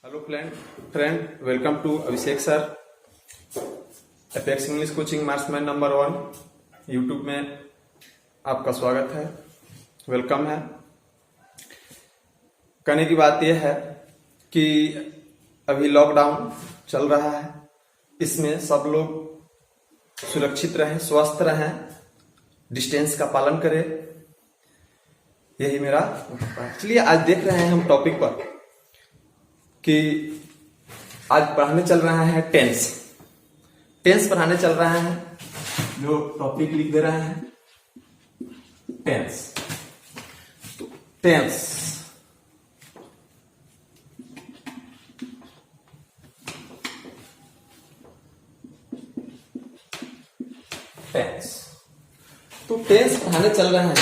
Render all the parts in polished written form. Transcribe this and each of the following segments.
Hello friend welcome to Abhishek sir Apex English coaching Marksman number 1 YouTube में आपका स्वागत है, वेलकम है। कहने की बात यह है कि अभी लॉकडाउन चल रहा है, इसमें सब लोग सुरक्षित रहें, स्वस्थ रहें, डिस्टेंस का पालन करें, यही मेरा। चलिए आज देख रहे हैं हम टॉपिक पर कि आज पढ़ाने चल रहा है टेंस पढ़ाने चल रहा है। जो टॉपिक लिख दे रहे हैं टेंस। तो टेंस पढ़ाने चल रहे हैं,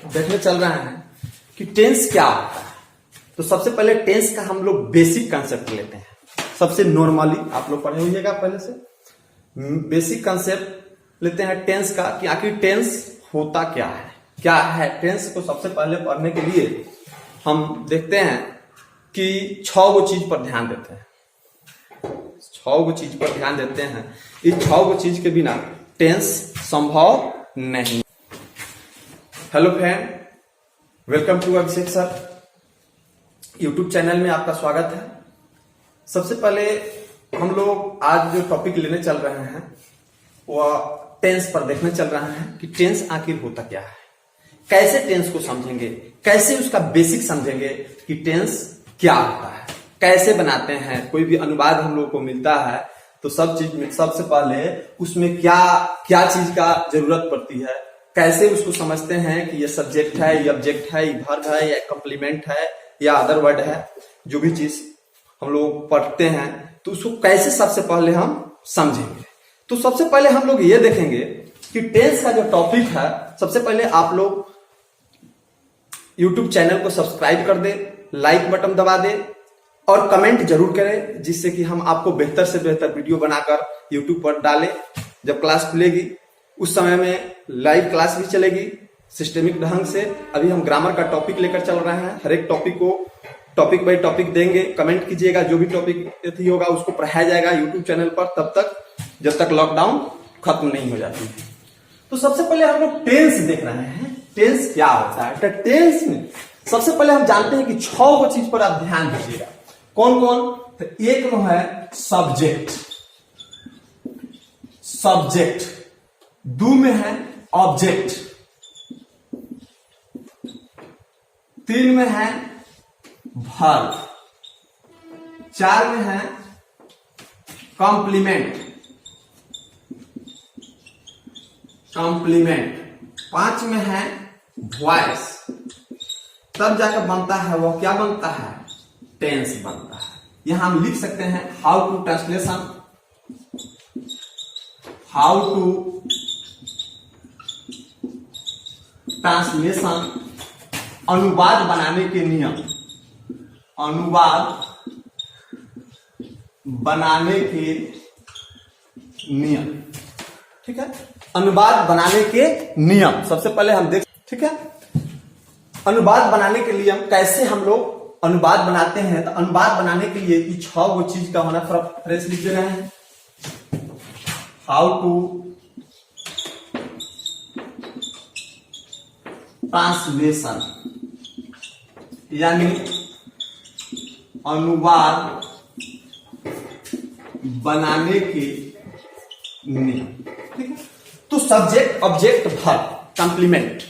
देखने चल रहे हैं कि टेंस क्या होता है। तो सबसे पहले टेंस का हम लोग बेसिक कंसेप्ट लेते हैं। सबसे नॉर्मली आप लोग पढ़े होइएगा, पहले से बेसिक कंसेप्ट लेते हैं टेंस का कि आखिर टेंस होता क्या है। टेंस को सबसे पहले पढ़ने के लिए हम देखते हैं कि 6 गो चीज पर ध्यान देते हैं। 6 गो चीज पर ध्यान देते हैं। इस 6 गो चीज के बिना टेंस संभव नहीं। Hello friend, welcome to Abhishek sir YouTube channel में आपका स्वागत है। सबसे पहले हम लोग आज जो टॉपिक लेने चल रहे हैं वह टेंस पर देखने चल रहे हैं कि टेंस आखिर होता क्या है, कैसे टेंस को समझेंगे, कैसे उसका बेसिक समझेंगे कि टेंस क्या होता है, कैसे बनाते हैं। कोई भी अनुवाद हम लोग को मिलता है तो सब चीज में सबसे पहले उसमें क्या चीज का जरूरत पड़ती है, कैसे उसको समझते हैं कि ये सब्जेक्ट है, ये ऑब्जेक्ट है, ये वर्ब है, या कॉम्प्लीमेंट है या अदर वर्ड है। जो भी चीज हम लोग पढ़ते हैं तो उसको कैसे सबसे पहले हम समझेंगे। तो सबसे पहले हम लोग ये देखेंगे कि टेंस का जो टॉपिक है, सबसे पहले आप लोग यूट्यूब चैनल को सब्सक्राइब कर दे, लाइक बटन दबा दे और कमेंट जरूर करें, जिससे कि हम आपको बेहतर से बेहतर वीडियो बनाकर यूट्यूब पर डालें। जब क्लास खुलेगी उस समय में लाइव क्लास भी चलेगी सिस्टमिक ढंग से। अभी हम ग्रामर का टॉपिक लेकर चल रहे हैं। हर एक टॉपिक को टॉपिक बाय टॉपिक देंगे, कमेंट कीजिएगा। जो भी टॉपिक होगा उसको पढ़ाया जाएगा यूट्यूब चैनल पर, तब तक जब तक लॉकडाउन खत्म नहीं हो जाती है। तो सबसे पहले हम लोग टेंस देख रहे हैं, टेंस क्या होता है। तो टेंस में सबसे पहले हम जानते हैं कि 6 गो चीज पर आप ध्यान दीजिएगा। कौन कौन? तो एक में है सब्जेक्ट, 2 में है ऑब्जेक्ट, 3 में है वर्ब, 4 में है कॉम्प्लीमेंट, 5 में है वॉइस। तब जाकर बनता है वह क्या बनता है? टेंस बनता है। यहां हम लिख सकते हैं हाउ टू ट्रांसलेशन, अनुवाद बनाने के नियम, ठीक है। अनुवाद बनाने के नियम सबसे पहले हम देख, ठीक है। अनुवाद बनाने के नियम कैसे हम लोग अनुवाद बनाते हैं। तो अनुवाद बनाने के लिए ये 6 गो चीज का होना फ्रेश लिख दे रहे हैं। हाउ टू ट्रांसलेशन यानी अनुवाद बनाने के नियम, ठीक है। तो subject, object, verb, complement,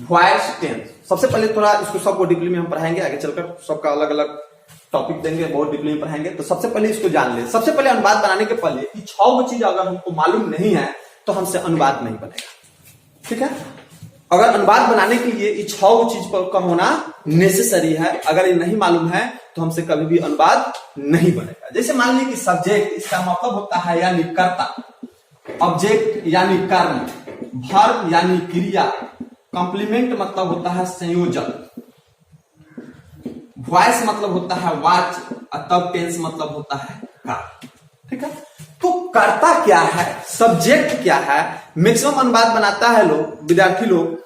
voice, tense. सबसे पहले थोड़ा इसको सबको डीपली में हम पढ़ाएंगे, आगे चलकर सबका अलग अलग टॉपिक देंगे, बहुत डीपली में पढ़ाएंगे। तो सबसे पहले इसको जान ले। सबसे पहले अनुवाद बनाने के पहले ये 6 गो चीज अगर हमको मालूम नहीं है तो हमसे अनुवाद नहीं बनेगा, ठीक है। अगर अनुवाद बनाने के लिए ये 6 गो चीज का होना नेसेसरी है। अगर ये नहीं मालूम है तो हमसे कभी भी अनुवाद नहीं बनेगा। जैसे मान लीजिए कि सब्जेक्ट, इसका मतलब होता है यानी कर्ता, ऑब्जेक्ट यानी कर्म, वर्ब यानी क्रिया, कॉम्प्लीमेंट मतलब होता है संयोजक, वॉइस मतलब होता है वाच, और तब टेंस मतलब होता है कार्य, ठीक है। तो कर्ता क्या है, सब्जेक्ट क्या है। मैक्सिमम अनुवाद बनाता है लोग, विद्यार्थी लोग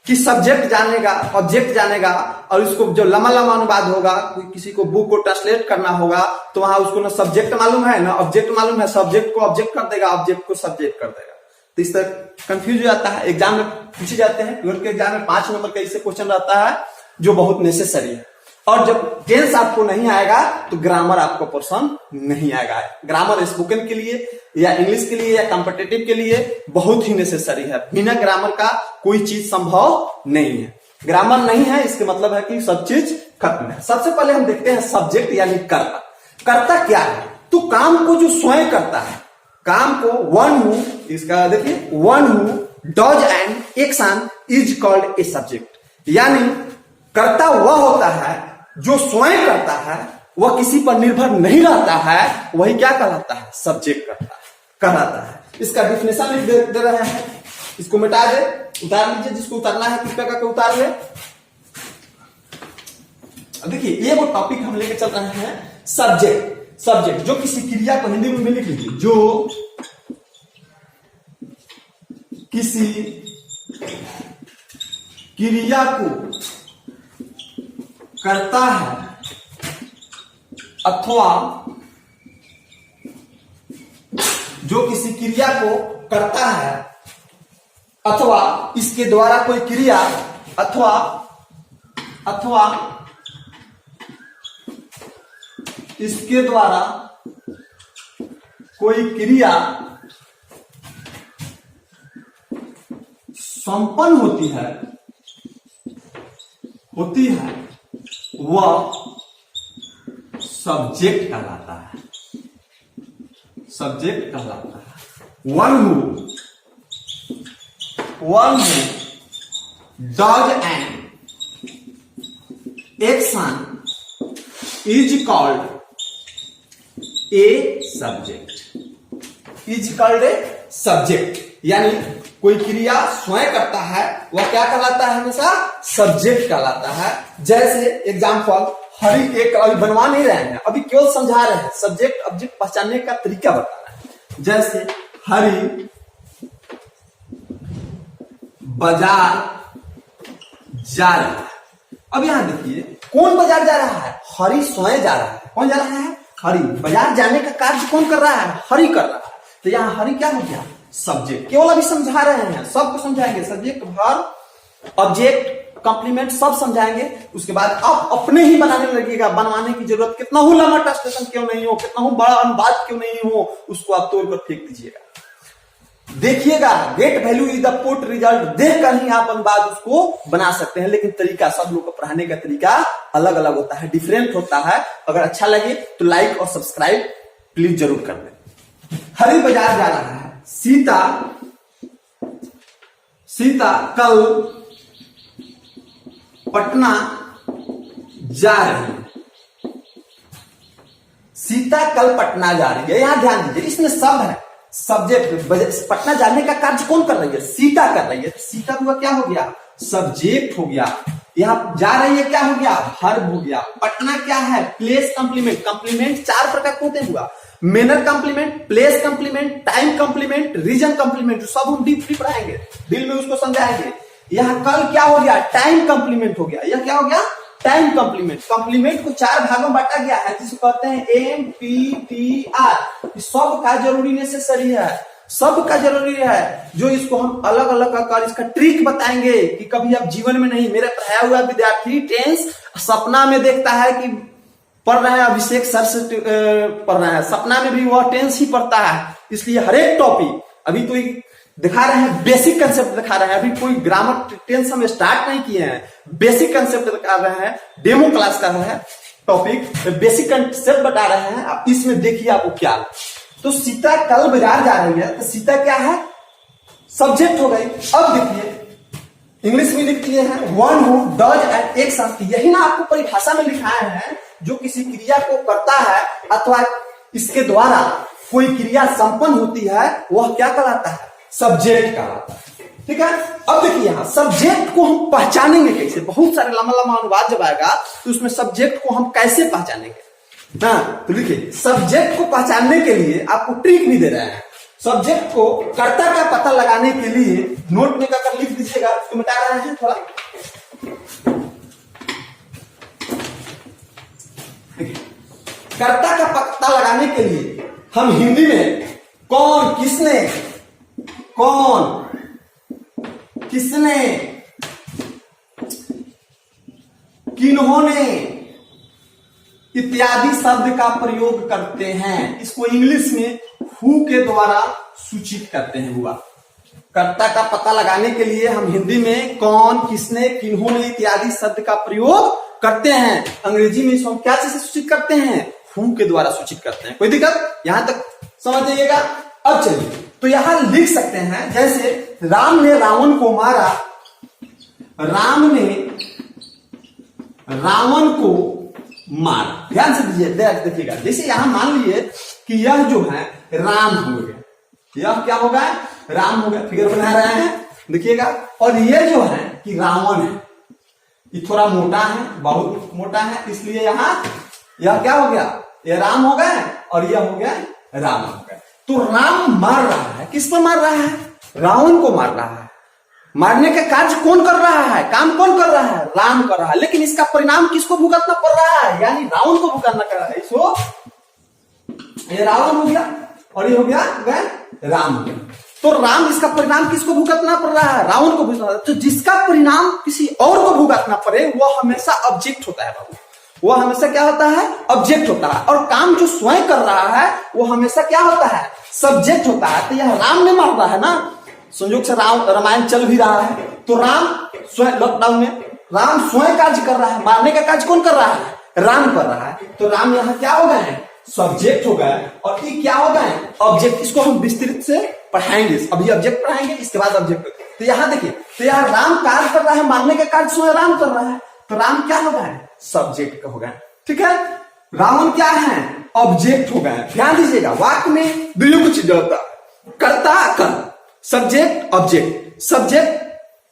कि सब्जेक्ट जानेगा, ऑब्जेक्ट जानेगा, और उसको जो लंबा लंबा अनुवाद होगा, कोई किसी को बुक को ट्रांसलेट करना होगा तो वहां उसको ना सब्जेक्ट मालूम है ना ऑब्जेक्ट मालूम है, सब्जेक्ट को ऑब्जेक्ट कर देगा, ऑब्जेक्ट को सब्जेक्ट कर देगा। तो इस तरह कंफ्यूज हो जाता है, एग्जाम में पूछे जाते हैं। ट्वेल्थ के एग्जाम में 5 नंबर का इससे क्वेश्चन रहता है जो बहुत नेसेसरी है। और जब टेंस आपको नहीं आएगा तो ग्रामर आपको पसंद नहीं आएगा। ग्रामर स्पोकन के लिए या इंग्लिश के लिए या कॉम्पिटिटिव के लिए बहुत ही नेसेसरी है। बिना ग्रामर का कोई चीज संभव नहीं है। ग्रामर नहीं है इसके मतलब है कि सब चीज खत्म है। सबसे पहले हम देखते हैं सब्जेक्ट यानी कर्ता। कर्ता क्या है? तो काम को जो स्वयं करता है, काम को वन हु, इसका देखिए one who does an action is called a subject. यानी कर्ता वह होता है जो स्वयं करता है, वह किसी पर निर्भर नहीं रहता है, वही क्या कहलाता है? सब्जेक्ट कहलाता है। इसका डिफिनेशन लिख दे रहे हैं, इसको मिटा दे, उतार लीजिए, जिसको उतारना है कृपया करके उतार ले। देखिए ये वो टॉपिक हम लेके चल रहे हैं सब्जेक्ट। सब्जेक्ट जो किसी क्रिया को, हिंदी में लिख लीजिए, जो किसी क्रिया को करता है अथवा जो किसी क्रिया को करता है अथवा इसके द्वारा कोई क्रिया अथवा इसके द्वारा कोई क्रिया संपन्न होती है वह सब्जेक्ट कहलाता है। सब्जेक्ट कहलाता है। One who does an action is called a subject. Is called a subject यानी कोई क्रिया स्वयं करता है, वह क्या कहलाता है? हमेशा सब्जेक्ट कहलाता है। जैसे एग्जाम्पल, हरि एक अभी बनवा नहीं रहे हैं, अभी केवल समझा रहे हैं, सब्जेक्ट ऑब्जेक्ट पहचानने का तरीका बता रहे हैं। जैसे हरि बाजार जा रहा है। अब यहां देखिए कौन बाजार जा रहा है? हरि स्वयं जा रहा है। कौन जा रहा है? हरि। बाजार जाने का कार्य कौन कर रहा है? हरि कर रहा है। तो यहां हरि क्या हो गया? सब्जेक्ट। केवल अभी समझा रहे हैं, सबको समझाएंगे, सब्जेक्ट वर्ब ऑब्जेक्ट कॉम्प्लीमेंट सब समझाएंगे। उसके बाद आप अपने ही बनाने लगेगा। बनवाने की जरूरत, कितना हो लंबा ट्रांसलेशन क्यों नहीं हो, कितना हो बड़ा अनुवाद क्यों नहीं हो, उसको आप तोड़कर फेंक दीजिएगा। देखिएगा, get value is the put result, देखकर ही आप अनुवाद उसको बना सकते हैं। लेकिन तरीका, सब लोग को पढ़ाने का तरीका अलग अलग होता है, डिफरेंट होता है। अगर अच्छा लगे तो लाइक और सब्सक्राइब प्लीज जरूर कर दें। हरि बाजार जा रहा है। सीता कल पटना जा रही है। सीता कल पटना जा रही है। यहां ध्यान दीजिए, इसमें सब है सब्जेक्ट। पटना जाने का कार्य कौन कर रही है? सीता कर रही है। सीता हुआ क्या हो गया? सब्जेक्ट हो गया। यहां जा रही है क्या हो गया? वर्ब हो गया। पटना क्या है? Place complement. कॉम्प्लीमेंट 4 प्रकार के होते हुआ, manner complement, place complement, time complement, reason complement, सब हम डीपली पढ़ाएंगे, दिल में उसको समझाएंगे। यहां कल क्या हो गया? टाइम कॉम्प्लीमेंट हो गया। यह क्या हो गया? Time complement. कॉम्प्लीमेंट को 4 भागों में बांटा गया है, जिसे कहते हैं MPTR। सब का जरूरी नेसेसरी है, सब का जरूरी है। जो इसको हम अलग अलग कर इसका ट्रिक बताएंगे कि कभी आप जीवन में नहीं। मेरा पढ़ाया हुआ विद्यार्थी टेंस सपना में देखता है कि पढ़ रहे हैं, अभिषेक सर से पढ़ रहे हैं, सपना में भी वह टेंस ही पढ़ता है। इसलिए हर एक टॉपिक अभी तो दिखा रहे हैं, बेसिक कंसेप्ट दिखा रहे हैं। अभी कोई ग्रामर टेंस हम स्टार्ट नहीं किए हैं, बेसिक कंसेप्ट दिखा रहे हैं, डेमो क्लास कर रहे हैं, टॉपिक बेसिक कंसेप्ट बता रहे हैं। आप इसमें देखिए आपको क्या। तो सीता कल बाजार जा रही है, तो सीता क्या है? सब्जेक्ट हो गई। अब देखिए इंग्लिश में लिख दिए हैं one who does an action. यही ना आपको परिभाषा में लिखाए हैं, जो किसी क्रिया को करता है अथवा इसके द्वारा कोई क्रिया संपन्न होती है, वह क्या कहलाता है? सब्जेक्ट कहलाता है। ठीक है। अब देखिए यहां सब्जेक्ट को हम पहचानेंगे कैसे? बहुत सारे लंबा लंबा अनुवाद जब आएगा तो उसमें सब्जेक्ट को हम कैसे पहचानेंगे? हाँ, तो लिखिए सब्जेक्ट को पहचानने के लिए आपको ट्रिक भी दे रहे हैं। सब्जेक्ट को कर्ता का पता लगाने के लिए नोट में कर लिख दीजिएगा, तो मिटा रहे हैं थोड़ा। कर्ता का पता लगाने के लिए हम हिंदी में कौन, किसने, किन्होंने इत्यादि शब्द का प्रयोग करते हैं। इसको इंग्लिश में हु के द्वारा सूचित करते हैं। हुआ कर्ता का पता लगाने के लिए हम हिंदी में कौन, किसने, किन्होंने इत्यादि शब्द का प्रयोग करते हैं। अंग्रेजी में इसको हम क्या चीज से सूचित करते हैं? हु के द्वारा सूचित करते हैं। कोई दिक्कत? यहां तक समझ जाइएगा। अब चलिए, तो यहां लिख सकते हैं, जैसे राम ने रावण को मारा, राम ने रावण को मारा। ध्यान से देखिएगा, जैसे यहां मान लीजिए कि यह जो है राम हो गया, यह क्या होगा? राम हो गया। फिगर बना रहे हैं, देखिएगा। और ये जो है कि रावण है, ये थोड़ा मोटा है, बहुत मोटा है, इसलिए यहां यह क्या हो गया? ये राम हो गए और यह हो गया राम हो गया। तो राम मार रहा है, किस पर मार रहा है? रावण को मार रहा है। मारने का कार्य कौन कर रहा है? काम कौन कर रहा है? राम कर रहा है। लेकिन इसका परिणाम किसको भुगतना पड़ रहा है? यानी रावण को भुगतना कर रहा है। इसको ये रावण हो गया और ये हो गया राम हो गया। तो राम, इसका परिणाम किसको भुगतना पड़ रहा है? रावण को भुगतना। तो जिसका परिणाम किसी और को भुगतना पड़े वह हमेशा ऑब्जेक्ट होता है बाबू। वह हमेशा क्या होता है? ऑब्जेक्ट होता है। और काम जो स्वयं कर रहा है वो हमेशा क्या होता है? सब्जेक्ट होता है। तो यह राम ने मार रहा है ना, संयोग से रामायण चल भी रहा है, तो राम स्वयं, लॉकडाउन में राम स्वयं कार्य कर रहा है। मारने का कार्य कौन कर रहा है? राम कर रहा है। तो राम यहाँ क्या हो गए? सब्जेक्ट हो गए और ये क्या हो गए? ऑब्जेक्ट। इसको हम विस्तृत से पढ़ाएंगे, अभी ऑब्जेक्ट पढ़ाएंगे, इसके बाद ऑब्जेक्ट। तो यहाँ देखिए, तो यहाँ राम कार्य कर रहा है, मारने का कार्य स्वयं राम कर रहा है, तो राम क्या हो गए? सब्जेक्ट का हो गए। ठीक है। रावण क्या है? ऑब्जेक्ट हो गए। ध्यान दीजिएगा, वाक्य में दोनों कुछ चीजें होता है, कर्ता कर, सब्जेक्ट ऑब्जेक्ट। सब्जेक्ट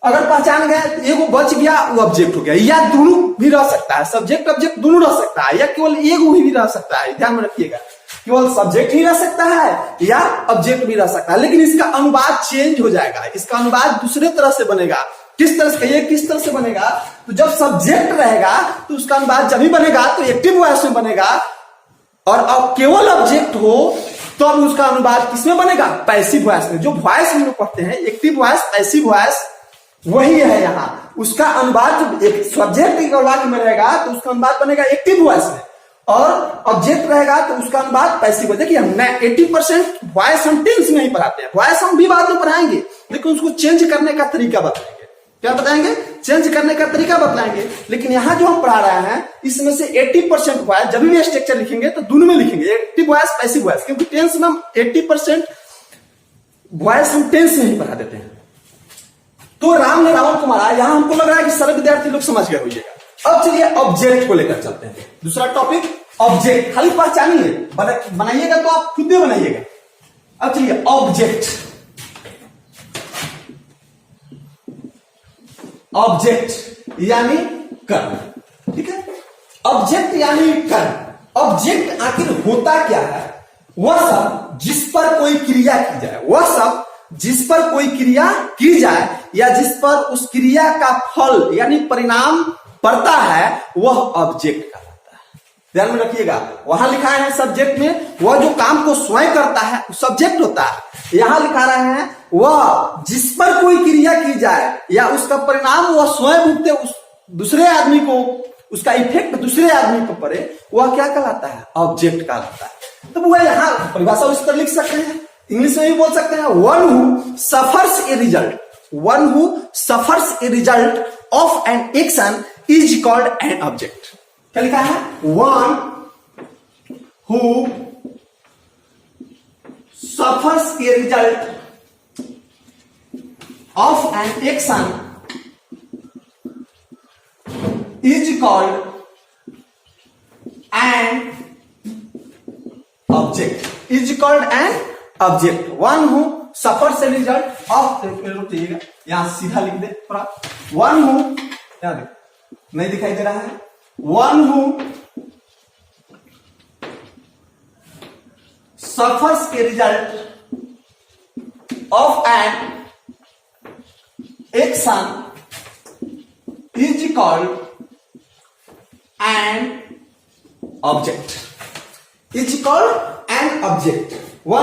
अगर पहचान गए तो एगो बच गया, वो ऑब्जेक्ट हो गया। या दोनों भी रह सकता है, सब्जेक्ट ऑब्जेक्ट दोनों रह सकता है, या केवल एगो ही भी रह सकता है। ध्यान में रखिएगा, केवल सब्जेक्ट ही रह सकता है या ऑब्जेक्ट भी रह सकता है, लेकिन इसका अनुवाद चेंज हो जाएगा। इसका अनुवाद दूसरे तरह से बनेगा। किस तरह से कहिए? किस तरह से बनेगा? तो जब सब्जेक्ट रहेगा तो उसका अनुवाद जब ही बनेगा तो एक्टिव वॉइस में बनेगा, और अब केवल ऑब्जेक्ट हो तो अब उसका अनुवाद किसमें बनेगा? पैसिव वॉइस में। जो वॉइस हम लोग पढ़ते हैं, एक्टिव वॉइस, पैसिव वॉइस, वही है यहाँ। उसका अनुवाद जब एक सब्जेक्ट वाक्य में रहेगा तो उसका अनुवाद बनेगा एक्टिव वॉइस में, और ऑब्जेक्ट रहेगा तो उसका अनुवाद पैसिव वॉइस। देखिए, हम 80% वॉइस हम टेंस में ही पढ़ाते हैं, वॉइस हम भी बाद में पढ़ाएंगे, लेकिन उसको चेंज करने का तरीका बताएंगे। क्या बताएंगे? चेंज करने का तरीका बतलाएंगे। लेकिन यहाँ जो हम पढ़ा रहे हैं इसमें से 80% वॉइस, जब भी स्ट्रक्चर लिखेंगे तो दोनों में लिखेंगे, एक्टिव वॉइस, पैसिव वॉइस, क्योंकि टेंस में 80% वॉइस हम टेंस में ही पढ़ा देते हैं। तो राम ने रावण को मारा, यहां हमको लग रहा है कि सारे विद्यार्थी लोग समझ गए होइएगा। अब चलिए ऑब्जेक्ट को लेकर चलते हैं। दूसरा टॉपिक ऑब्जेक्ट। खाली पहचानिए, बनाइएगा तो आप खुद भी बनाइएगा। अब चलिए ऑब्जेक्ट। ऑब्जेक्ट यानी कर्म। ठीक है, ऑब्जेक्ट यानी कर्म। ऑब्जेक्ट आखिर होता क्या है? वह सब जिस पर कोई क्रिया की जाए, वह सब जिस पर कोई क्रिया की जाए या जिस पर उस क्रिया का फल यानी परिणाम पड़ता है, वह ऑब्जेक्ट कहलाता है। ध्यान में रखिएगा, वहां लिखा है सब्जेक्ट में, वह जो काम को स्वयं करता है सब्जेक्ट होता है। यहां लिखा रहे हैं वह जिस पर कोई क्रिया की जाए या उसका परिणाम वह स्वयं भुगते, उस दूसरे आदमी को, उसका इफेक्ट दूसरे आदमी को पड़े, वह क्या कहलाता है? ऑब्जेक्ट कहलाता है। तो वह यहां परिभाषा उस पर लिख सकते हैं, इंग्लिश में भी बोल सकते हैं, one who suffers a result, one who suffers a result of an action is called an object. क्या लिखा है? One who suffers a result of an action is called an object. Is called an object. One who suffers a result of, यहां सीधा लिख दे थोड़ा, one who, नहीं दिखाई दे रहा है, one who suffers a result of an action is called an object. Is called an object. वह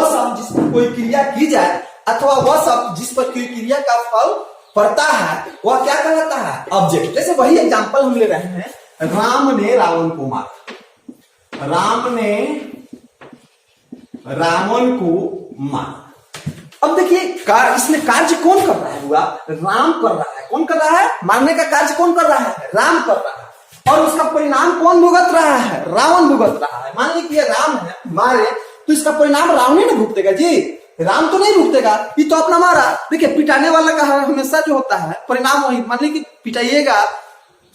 शब्द जिस पर कोई क्रिया की जाए अथवा वह शब्द जिस पर कोई क्रिया का फल पड़ता है वह क्या कहलाता है? ऑब्जेक्ट। जैसे वही एग्जांपल हम ले रहे हैं, राम ने रावण को मारा। राम ने रावण को मारा। अब देखिए इसमें कार्य कौन कर रहा है? हुआ राम कर रहा है। कौन कर रहा है? मारने का कार्य कौन कर रहा है? राम कर रहा है। और उसका परिणाम कौन भुगत रहा है? रावण भुगत रहा है। मान लीजिए कि ये राम है मारे, तो इसका परिणाम रावण ही ना भुगतेगा जी, राम तो नहीं भुगतेगा। ये तो अपना मारा। देखिए पिटाने वाला का हमेशा जो होता है परिणाम वही। मान लीजिए कि पिटाइएगा,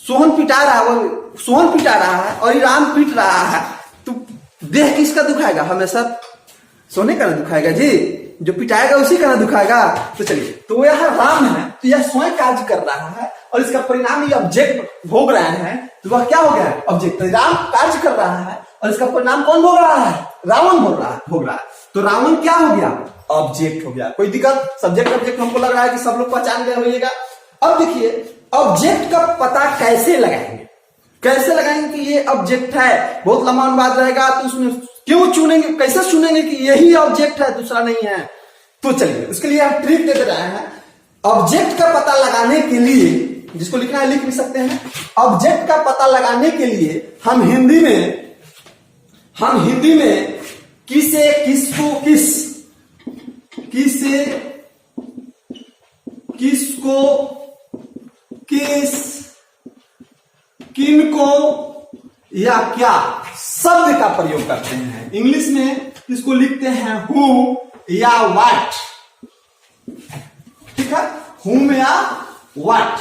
सोहन पिटा रहा है, वो सोहन पिटा रहा है और ये राम पीट रहा है, तो देह किसका दुखाएगा? हमेशा सोने का ना दुखाएगा जी, जो पिटाएगा उसी का ना दुखाएगा। तो चलिए, तो यह राम है, तो यह स्वयं कार्य कर रहा है और इसका परिणाम ये ऑब्जेक्ट भोग रहे हैं, तो वह क्या हो गया? ऑब्जेक्ट। तो राम कार्य कर रहा है और इसका परिणाम कौन भोग रहा है? रावण भोग रहा है। तो रावण क्या हो गया? ऑब्जेक्ट हो गया। कोई दिक्कत? सब्जेक्ट ऑब्जेक्ट हमको लग रहा है कि सब लोग पहचान गए होइएगा। अब देखिए ऑब्जेक्ट का पता कैसे लगाएंगे? कैसे लगाएंगे कि ये ऑब्जेक्ट है? बहुत लंबा अनुवाद रहेगा, तो उसमें क्यों चुनेंगे, कैसे चुनेंगे कि यही ऑब्जेक्ट है, दूसरा नहीं है? तो चलिए उसके लिए हम ट्रिक दे रहे हैं। ऑब्जेक्ट का पता लगाने के लिए, जिसको लिखना है लिख भी सकते हैं। ऑब्जेक्ट का पता लगाने के लिए हम हिंदी में किसे, किसको, किसे, किसको, किस, किनको या क्या शब्द का प्रयोग करते हैं। इंग्लिश में इसको लिखते हैं हु या व्हाट। ठीक है, हुम या व्हाट।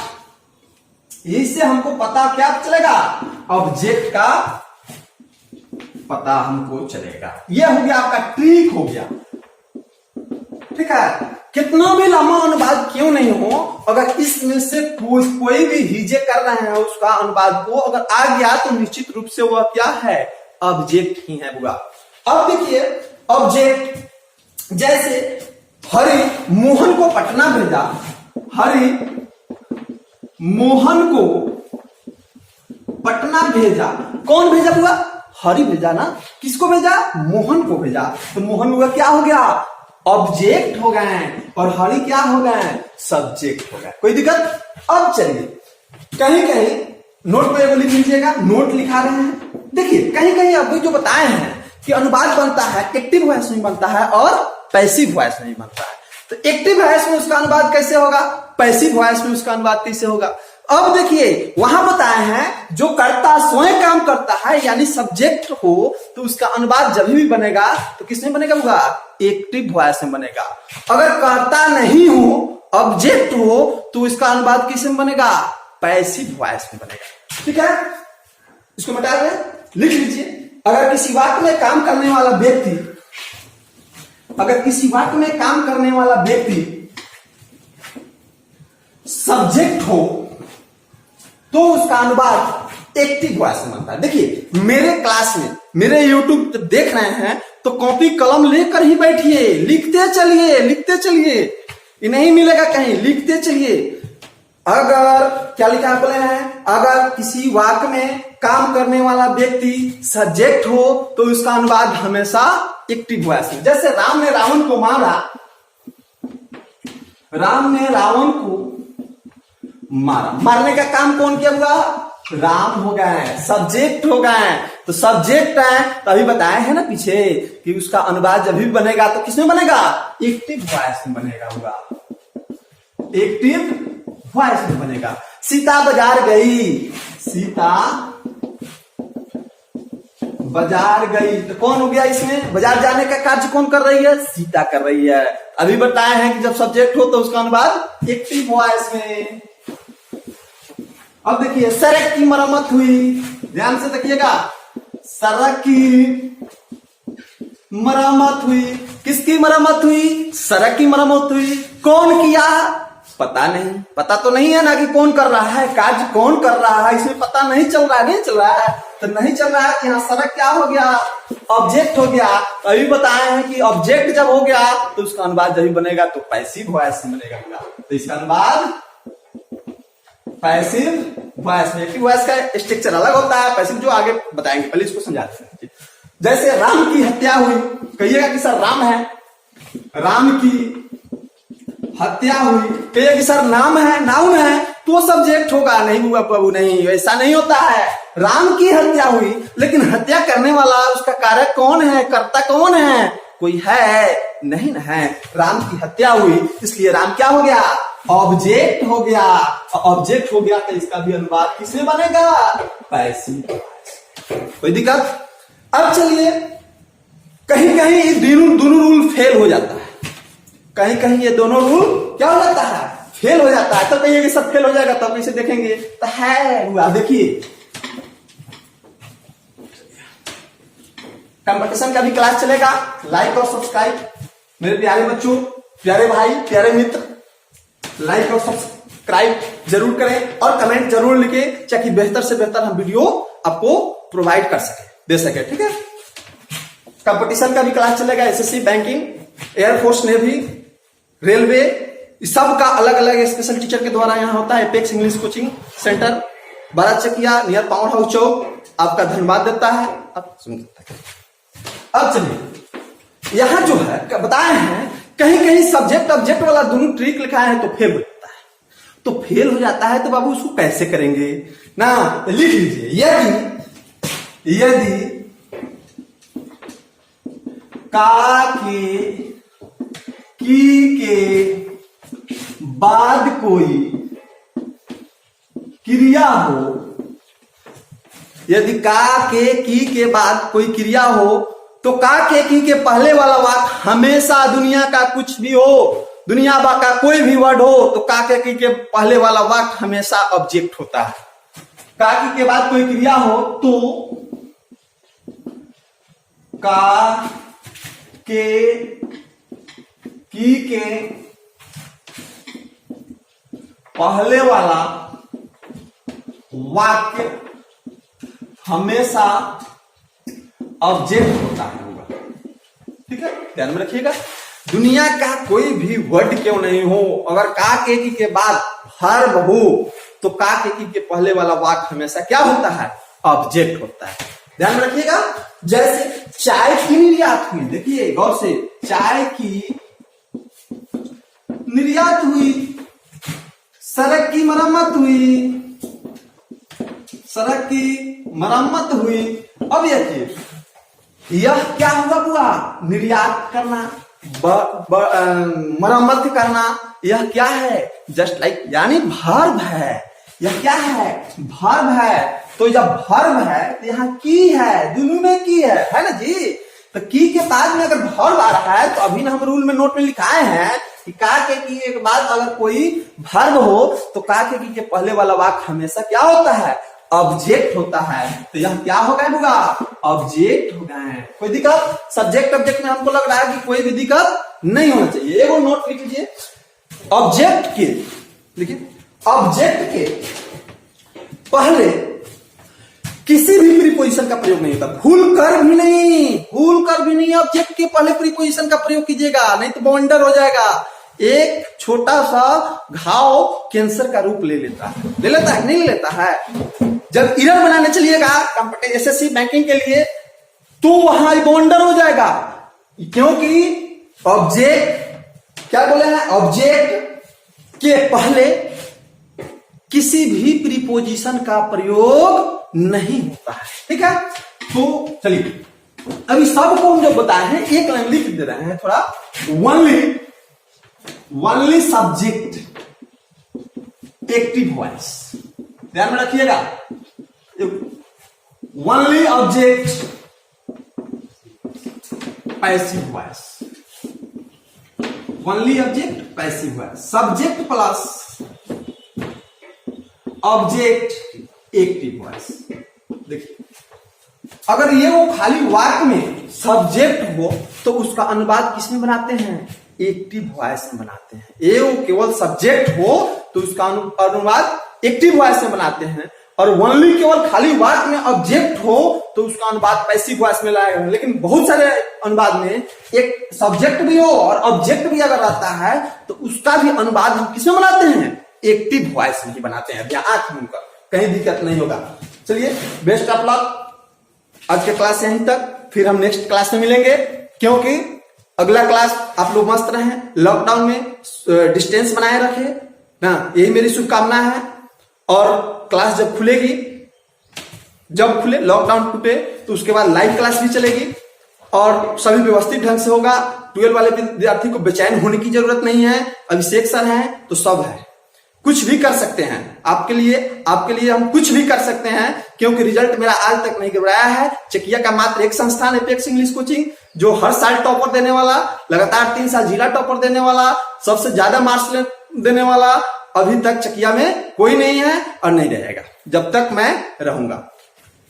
इससे हमको पता क्या चलेगा? ऑब्जेक्ट का पता हमको चलेगा। यह हो गया आपका ट्रिक हो गया। ठीक है, कितना भी लंबा अनुवाद क्यों नहीं हो, अगर इसमें से कोई भी हिजे कर रहे हैं उसका अनुवाद को अगर आ गया तो निश्चित रूप से वह क्या है? ऑब्जेक्ट ही है बुआ। अब देखिए ऑब्जेक्ट, जैसे हरि मोहन को पटना भेजा। हरि मोहन को पटना भेजा। कौन भेजा बुआ? हरि भेजा ना। किसको भेजा? मोहन को भेजा। तो मोहन हुआ क्या हो गया? ऑब्जेक्ट हो गए, और हरि क्या हो गए? सब्जेक्ट हो गए। कोई दिक्कत? अब चलिए कहीं कहीं नोट पे लिख लीजिएगा, नोट लिखा रहे हैं। देखिए कहीं कहीं अभी जो बताए हैं कि अनुवाद बनता है एक्टिव वॉइस में बनता है और पैसिव वॉइस में बनता है। तो एक्टिव वॉइस में उसका अनुवाद कैसे होगा? पैसिव वॉइस में उसका अनुवाद कैसे होगा? अब देखिए वहां बताए हैं जो कर्ता स्वयं काम करता है यानी सब्जेक्ट हो तो उसका अनुवाद जब भी बनेगा तो किसमें बनेगा? होगा एक्टिव वॉइस में बनेगा। अगर कर्ता नहीं हो, ऑब्जेक्ट हो, तो इसका अनुवाद किसमें बनेगा? पैसिव वॉइस में बनेगा। ठीक है, इसको मिटा दें, लिख लीजिए। अगर किसी वाक्य में काम करने वाला व्यक्ति, अगर किसी वाक्य में काम करने वाला व्यक्ति सब्जेक्ट हो तो उसका अनुवाद एक्टिव वॉइस में बनता है। देखिए मेरे क्लास में, मेरे यूट्यूब देख रहे हैं तो कॉपी कलम लेकर ही बैठिए, लिखते चलिए, लिखते चलिए, ये नहीं मिलेगा कहीं, लिखते चलिए। अगर क्या लिखा बोले हैं? अगर किसी वाक्य में काम करने वाला व्यक्ति सब्जेक्ट हो तो उसका अनुवाद हमेशा एक्टिव वॉइस में। जैसे राम ने रावण को मारा, राम ने रावण को मारा। मारने का काम कौन किया हुआ? राम हो गए, सब्जेक्ट हो गए। तो सब्जेक्ट है, तभी बताए हैं ना पीछे कि उसका अनुवाद जब भी बनेगा तो किसमें बनेगा? एक्टिव वॉइस में बनेगा। होगा एक्टिव वॉइस में बनेगा। सीता बाजार गई, सीता बाजार गई, तो कौन हो गया इसमें? बाजार जाने का कार्य कौन कर रही है? सीता कर रही है। अभी बताए हैं कि जब सब्जेक्ट हो तो उसका अनुवाद एक्टिव वॉइस में। अब देखिए सड़क की मरम्मत हुई, ध्यान से देखिएगा, सड़क की मरम्मत हुई। किसकी मरम्मत हुई? सड़क की मरम्मत हुई। कौन किया? पता नहीं, पता तो नहीं है ना कि कौन कर रहा है, कार्य कौन कर रहा है, इसमें पता नहीं चल रहा है, नहीं चल रहा है तो नहीं चल रहा है कि यहाँ सड़क क्या हो गया, ऑब्जेक्ट हो गया। अभी बताए हैं कि ऑब्जेक्ट जब हो गया तो उसका अनुवाद जब बनेगा तो पैसिव वॉइस बनेगा। तो इसका अनुवाद पैसिव वॉइस में। एक्टिव वॉइस का स्ट्रक्चर अलग होता है, पैसिव जो आगे बताएंगे, पहले इसको समझाते हैं। जैसे राम की हत्या हुई, कहिएगा कि सर राम है, राम की हत्या हुई, कहिए कि सर नाम है, नाउन है तो सब्जेक्ट होगा। नहीं हुआ प्रभु, नहीं, ऐसा नहीं होता है। राम की हत्या हुई लेकिन हत्या करने वाला उसका कारक कौन है, कर्ता कौन है, कोई है नहीं ना है। राम की हत्या हुई इसलिए राम क्या हो गया, ऑब्जेक्ट हो गया। ऑब्जेक्ट हो गया तो इसका भी अनुवाद किसमें बनेगा, पैसिव। कोई दिक्कत? अब चलिए, कहीं कहीं दोनों रूल फेल हो जाता है, कहीं कहीं ये दोनों रूल क्या हो जाता है, फेल हो जाता है। तो कहिए कि सब फेल हो जाएगा, तब इसे देखेंगे तो है हुआ। देखिए कंपटीशन का भी क्लास चलेगा, लाइक और सब्सक्राइब मेरे प्यारे बच्चों, प्यारे भाई, प्यारे मित्र, लाइक और सब्सक्राइब जरूर करें और कमेंट जरूर लिखे, ताकि बेहतर से बेहतर हम वीडियो आपको प्रोवाइड कर सके, दे सके। ठीक है, कंपटीशन का भी क्लास चलेगा, SSC, banking, air force, navy, railway, सब का अलग अलग स्पेशल टीचर के द्वारा यहाँ होता है। Apex English coaching centre, Barachakia near power house chowk, आपका धन्यवाद देता है। अब चलिए, यहां जो है बताए हैं कहीं कहीं सब्जेक्ट ऑब्जेक्ट वाला दोनों ट्रिक लिखा है तो फेल हो जाता है। तो फेल हो जाता है तो बाबू उसको कैसे करेंगे ना, तो लिख लीजिए, यदि का के की के बाद कोई क्रिया हो, यदि का के की के बाद कोई क्रिया हो तो का के की के पहले वाला वाक्य हमेशा, दुनिया का कुछ भी हो, दुनिया का कोई भी वर्ड हो तो का के की के पहले वाला वाक्य हमेशा ऑब्जेक्ट होता है। का की के बाद कोई क्रिया हो तो का के की के पहले वाला वाक्य हमेशा ऑब्जेक्ट होता है। ठीक है, ध्यान में रखिएगा, दुनिया का कोई भी वर्ड क्यों नहीं हो, अगर का के की के बाद वर्ब हो तो का के की के पहले वाला वाक्य हमेशा क्या होता है, ऑब्जेक्ट होता है। ध्यान में रखिएगा, जैसे चाय की निर्यात हुई, देखिए गौर से, चाय की निर्यात हुई, सड़क की मरम्मत हुई, सड़क की मरम्मत हुई। अब देखिए यह क्या हुआ बुआ, निर्यात करना, मरम्मत करना, यह क्या है, जस्ट लाइक यानी वर्ब है। यह क्या है, वर्ब है। तो जब वर्ब है तो यहाँ की है, दोनों में की है ना जी। तो की के बाद में अगर वर्ब आ रहा है तो अभी ना हम रूल में नोट में लिखाए हैं कि का के की के बाद अगर कोई वर्ब हो तो का के की के पहले वाला वाक्य हमेशा क्या होता है, ऑब्जेक्ट होता है। तो यह क्या हो गए होगा, ऑब्जेक्ट हो गए। कोई दिक्कत, सब्जेक्ट ऑब्जेक्ट में हमको लग रहा है कि कोई भी दिक्कत नहीं होना चाहिए। एगो नोट लिख लीजिए, ऑब्जेक्ट के, देखिए ऑब्जेक्ट के पहले किसी भी प्रीपोजिशन का प्रयोग नहीं होता, भूल कर भी नहीं ऑब्जेक्ट के पहले प्रीपोजिशन का प्रयोग कीजिएगा, नहीं तो बवंडर हो जाएगा। एक छोटा सा घाव कैंसर का रूप ले लेता है, नहीं ले लेता है। जब इरर बनाने चलिएगा कंप्यूटर एसएससी बैंकिंग के लिए तो वहां बवंडर हो जाएगा, क्योंकि ऑब्जेक्ट क्या बोले हैं, ऑब्जेक्ट के पहले किसी भी प्रीपोजिशन का प्रयोग नहीं होता है। ठीक है, तो चलिए अभी सबको हम जो बताए हैं एक लाइन लिख दे रहे हैं, थोड़ा ओनली सब्जेक्ट एक्टिव वॉइस, ध्यान में रखिएगा। Only object passive voice, only object passive voice, subject plus object active voice. देखिए अगर ये वो खाली वाक्य में सब्जेक्ट हो तो उसका अनुवाद किसमें बनाते हैं, एक्टिव वॉइस में बनाते हैं। ए वो केवल सब्जेक्ट हो तो उसका अनुवाद एक्टिव वॉइस में बनाते हैं, और ओनली केवल खाली वर्ड में ऑब्जेक्ट हो तो उसका अनुवाद पैसिव वॉइस में लाएगा। लेकिन बहुत सारे अनुवाद में एक सब्जेक्ट भी हो और ऑब्जेक्ट भी अगर रहता है तो उसका भी अनुवाद हम किसमें बनाते हैं? एक्टिव वॉइस में ही बनाते हैं। ध्यान रखकर, कहीं दिक्कत नहीं होगा। चलिए, बेस्ट ऑफ लक। आज के क्लास यहीं तक, फिर हम नेक्स्ट क्लास में मिलेंगे, क्योंकि अगला क्लास आप लोग मस्त रहें, लॉकडाउन में डिस्टेंस बनाए रखें ना, यही मेरी शुभकामना है। और क्लास जब खुलेगी, जब खुले लॉकडाउन टूटे तो उसके बाद लाइव क्लास भी चलेगी और सभी व्यवस्थित ढंग से होगा। 12 वाले विद्यार्थी को बेचैन होने की जरूरत नहीं है। अभिषेक सर हैं तो सब है, कुछ भी कर सकते हैं आपके लिए हम कुछ भी कर सकते हैं, क्योंकि रिजल्ट मेरा आज तक नहीं घबराया है। चकिया का मात्र एक संस्थान है, एपेक्स इंग्लिश कोचिंग, जो हर साल टॉपर देने वाला, लगातार 3 साल जिला टॉपर देने वाला, सबसे ज्यादा मार्क्स देने वाला अभी तक चकिया में कोई नहीं है और नहीं रहेगा जब तक मैं रहूंगा।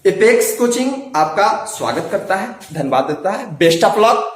एपेक्स कोचिंग आपका स्वागत करता है, धन्यवाद देता है। Best of luck.